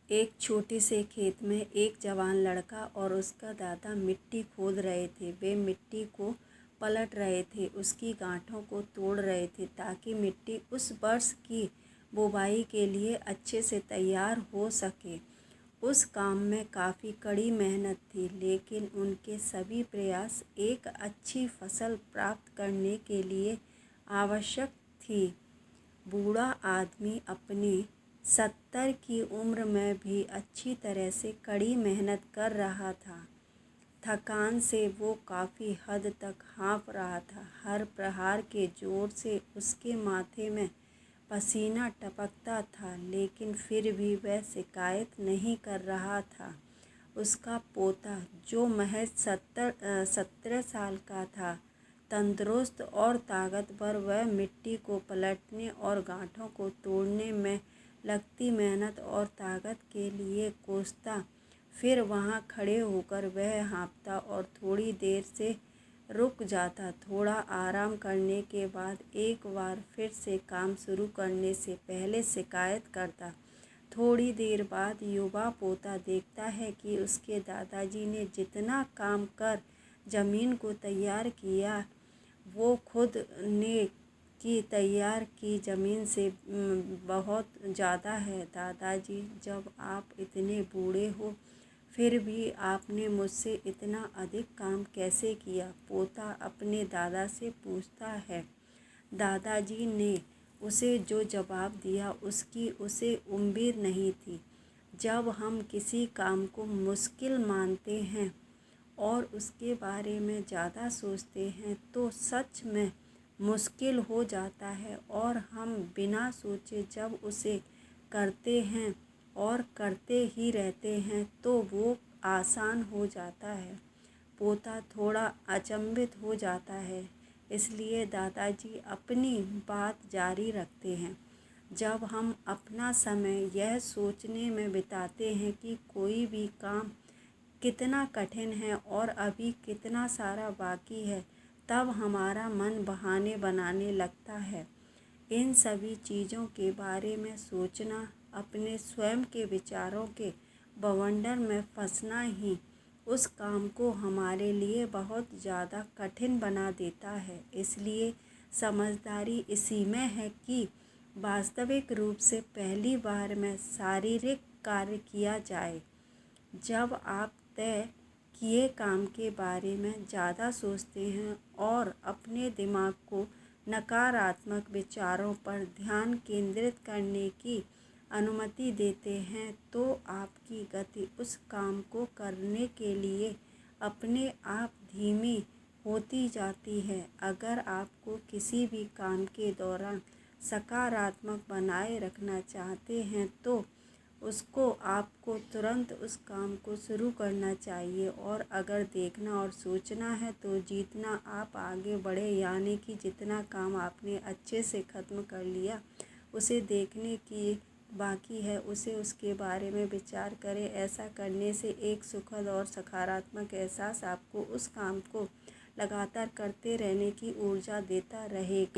एक छोटे से खेत में एक जवान लड़का और उसका दादा मिट्टी खोद रहे थे। वे मिट्टी को पलट रहे थे, उसकी गांठों को तोड़ रहे थे ताकि मिट्टी उस वर्ष की बुवाई के लिए अच्छे से तैयार हो सके। उस काम में काफ़ी कड़ी मेहनत थी, लेकिन उनके सभी प्रयास एक अच्छी फसल प्राप्त करने के लिए आवश्यक थी। बूढ़ा आदमी अपनी 70 की उम्र में भी अच्छी तरह से कड़ी मेहनत कर रहा था। थकान से वो काफ़ी हद तक हाँफ रहा था। हर प्रहार के जोर से उसके माथे में पसीना टपकता था, लेकिन फिर भी वह शिकायत नहीं कर रहा था। उसका पोता, जो महज 17 साल का था, तंदुरुस्त और ताकतवर, वह मिट्टी को पलटने और गांठों को तोड़ने में लगती मेहनत और ताकत के लिए कोसता। फिर वहां खड़े होकर वह हाँफता और थोड़ी देर से रुक जाता। थोड़ा आराम करने के बाद एक बार फिर से काम शुरू करने से पहले शिकायत करता। थोड़ी देर बाद युवा पोता देखता है कि उसके दादाजी ने जितना काम कर ज़मीन को तैयार किया, वो खुद ने की तैयार की ज़मीन से बहुत ज़्यादा है। दादाजी, जब आप इतने बूढ़े हो फिर भी आपने मुझसे इतना अधिक काम कैसे किया? पोता अपने दादा से पूछता है। दादाजी ने उसे जो जवाब दिया उसकी उसे उम्मीद नहीं थी। जब हम किसी काम को मुश्किल मानते हैं और उसके बारे में ज़्यादा सोचते हैं तो सच में मुश्किल हो जाता है, और हम बिना सोचे जब उसे करते हैं और करते ही रहते हैं तो वो आसान हो जाता है। पोता थोड़ा अचंभित हो जाता है, इसलिए दादाजी अपनी बात जारी रखते हैं। जब हम अपना समय यह सोचने में बिताते हैं कि कोई भी काम कितना कठिन है और अभी कितना सारा बाकी है, तब हमारा मन बहाने बनाने लगता है। इन सभी चीज़ों के बारे में सोचना, अपने स्वयं के विचारों के बवंडर में फंसना ही उस काम को हमारे लिए बहुत ज़्यादा कठिन बना देता है। इसलिए समझदारी इसी में है कि वास्तविक रूप से पहली बार में शारीरिक कार्य किया जाए। जब आप तय किए काम के बारे में ज़्यादा सोचते हैं और अपने दिमाग को नकारात्मक विचारों पर ध्यान केंद्रित करने की अनुमति देते हैं, तो आपकी गति उस काम को करने के लिए अपने आप धीमी होती जाती है। अगर आपको किसी भी काम के दौरान सकारात्मक बनाए रखना चाहते हैं तो आपको तुरंत उस काम को शुरू करना चाहिए, और अगर देखना और सोचना है तो जितना आप आगे बढ़े, यानी कि जितना काम आपने अच्छे से ख़त्म कर लिया, उसे देखने की बाकी है, उसके बारे में विचार करें। ऐसा करने से एक सुखद और सकारात्मक एहसास आपको उस काम को लगातार करते रहने की ऊर्जा देता रहेगा।